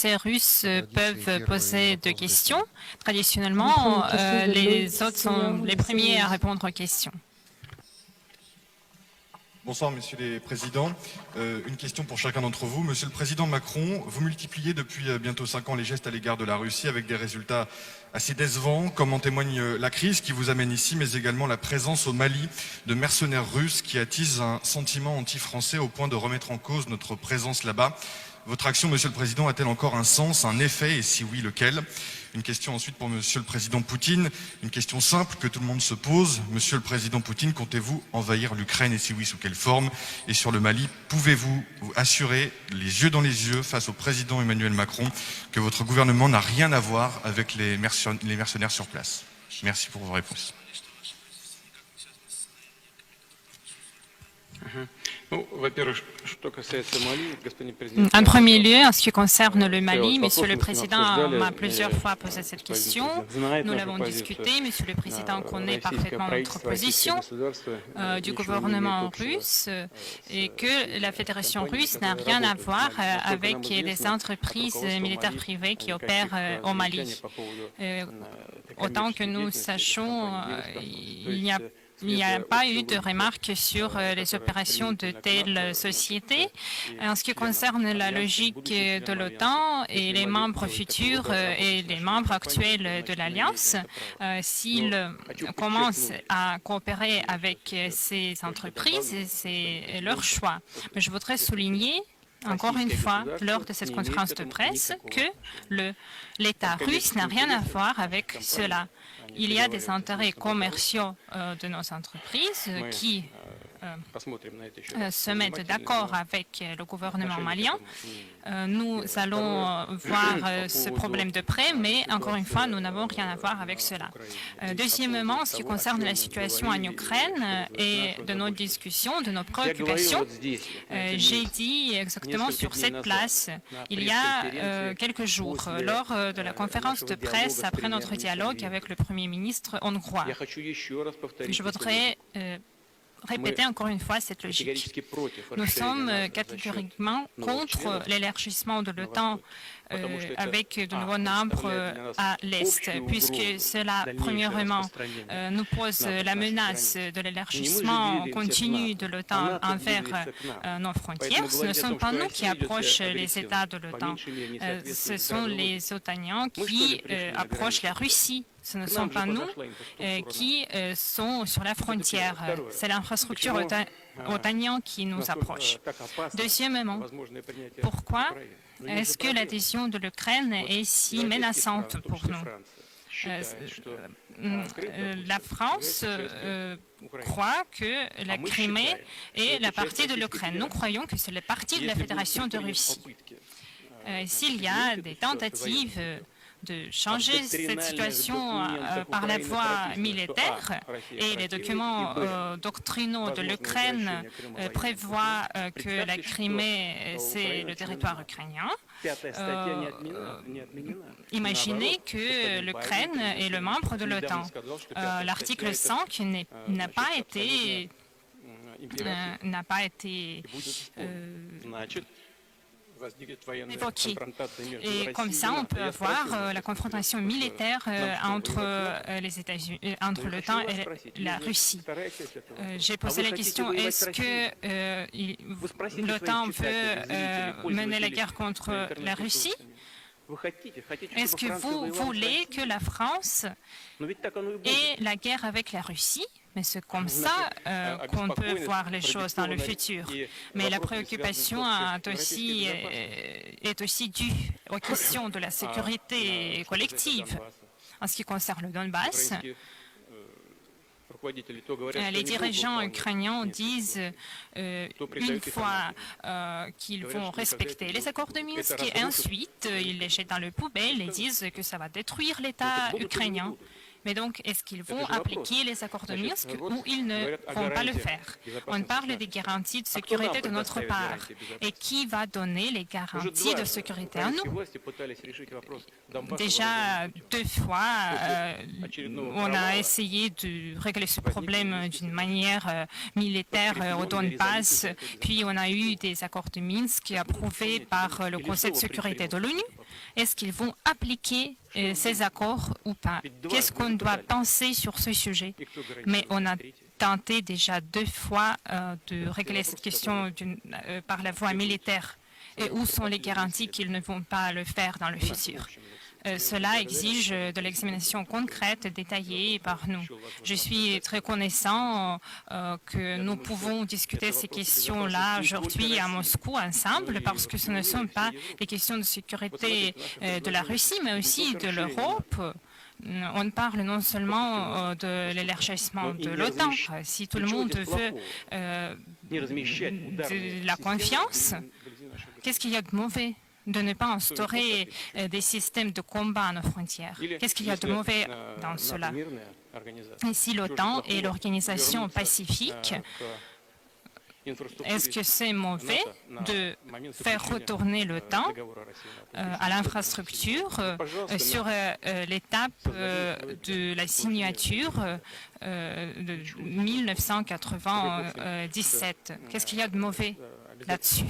Français et Russes peuvent poser deux questions. Traditionnellement, les autres sont les premiers à répondre aux questions. Bonsoir, Messieurs les Présidents. Une question pour chacun d'entre vous. Monsieur le Président Macron, vous multipliez depuis bientôt 5 ans les gestes à l'égard de la Russie avec des résultats assez décevants, comme en témoigne la crise qui vous amène ici, mais également la présence au Mali de mercenaires russes qui attisent un sentiment anti-français au point de remettre en cause notre présence là-bas. Votre action, Monsieur le Président, a-t-elle encore un sens, un effet, et si oui, lequel? Une question ensuite pour Monsieur le Président Poutine, une question simple que tout le monde se pose. Monsieur le Président Poutine, comptez-vous envahir l'Ukraine, et si oui, sous quelle forme? Et sur le Mali, pouvez-vous vous assurer, les yeux dans les yeux, face au Président Emmanuel Macron, que votre gouvernement n'a rien à voir avec les mercenaires sur place? Merci pour vos réponses. En premier lieu, en ce qui concerne le Mali, Monsieur le Président m'a plusieurs fois posé cette question. Nous l'avons discuté. Monsieur le Président connaît parfaitement notre position du gouvernement russe et que la Fédération russe n'a rien à voir avec les entreprises militaires privées qui opèrent au Mali. Autant que nous sachions, il n'y a pas eu de remarques sur les opérations de telles sociétés. En ce qui concerne la logique de l'OTAN et les membres futurs et les membres actuels de l'Alliance, s'ils commencent à coopérer avec ces entreprises, c'est leur choix. Mais je voudrais souligner encore une fois, lors de cette conférence de presse, que l'État russe n'a rien à voir avec cela. Il y a des intérêts commerciaux de nos entreprises qui se mettent d'accord avec le gouvernement malien. Nous allons voir ce problème de près, mais encore une fois, nous n'avons rien à voir avec cela. Deuxièmement, en ce qui concerne la situation en Ukraine et de nos discussions, de nos préoccupations, j'ai dit exactement sur cette place, il y a quelques jours, lors de la conférence de presse après notre dialogue avec le Premier ministre hongrois. Je voudrais répéter encore une fois cette logique. Nous sommes catégoriquement contre l'élargissement de l'OTAN avec de nouveaux membres à l'Est, puisque cela, premièrement, nous pose la menace de l'élargissement continu de l'OTAN envers nos frontières. Ce ne sont pas nous qui approchons les États de l'OTAN, ce sont les OTANiens qui approchent la Russie. Ce ne sont pas nous qui sont sur la frontière. C'est l'infrastructure otanienne qui nous approche. Deuxièmement, pourquoi est-ce que l'adhésion de l'Ukraine est si menaçante pour nous? La France croit que la Crimée est la partie de l'Ukraine. Nous croyons que c'est la partie de la Fédération de Russie. S'il y a des tentatives de changer cette situation par la voie militaire et les documents doctrinaux de l'Ukraine prévoient que la Crimée, c'est le territoire ukrainien. Imaginez que l'Ukraine est le membre de l'OTAN. L'article 5 n'a pas été évoqué. Et comme ça, on peut avoir la confrontation militaire entre les États-Unis, entre l'OTAN et la Russie. J'ai posé la question, est-ce que l'OTAN veut mener la guerre contre la Russie? Est-ce que vous voulez que la France ait la guerre avec la Russie? Mais c'est comme ça qu'on peut voir les choses dans le futur. Mais la préoccupation est aussi due aux questions de la sécurité collective. En ce qui concerne le Donbass, les dirigeants ukrainiens disent une fois qu'ils vont respecter les accords de Minsk et ensuite ils les jettent dans le poubelle et disent que ça va détruire l'État ukrainien. Mais donc, est-ce qu'ils vont appliquer les accords de Minsk ou ils ne vont pas le faire? On parle des garanties de sécurité de notre part. Et qui va donner les garanties de sécurité à nous? Déjà 2 fois, on a essayé de régler ce problème d'une manière militaire au Donbass, puis on a eu des accords de Minsk approuvés par le Conseil de sécurité de l'ONU. Est-ce qu'ils vont appliquer ces accords ou pas? Qu'est-ce qu'on doit penser sur ce sujet? Mais on a tenté déjà 2 fois de régler cette question par la voie militaire. Et où sont les garanties qu'ils ne vont pas le faire dans le futur? Cela exige de l'examination concrète, détaillée par nous. Je suis très connaissant que nous pouvons discuter ces questions-là aujourd'hui à Moscou ensemble, parce que ce ne sont pas des questions de sécurité de la Russie, mais aussi de l'Europe. On parle non seulement de l'élargissement de l'OTAN. Si tout le monde veut de la confiance, qu'est-ce qu'il y a de mauvais de ne pas instaurer des systèmes de combat à nos frontières? Qu'est-ce qu'il y a de mauvais dans cela? Ici, l'OTAN et l'organisation pacifique, est-ce que c'est mauvais de faire retourner l'OTAN à l'infrastructure sur l'étape de la signature de 1997? Qu'est-ce qu'il y a de mauvais là-dessus?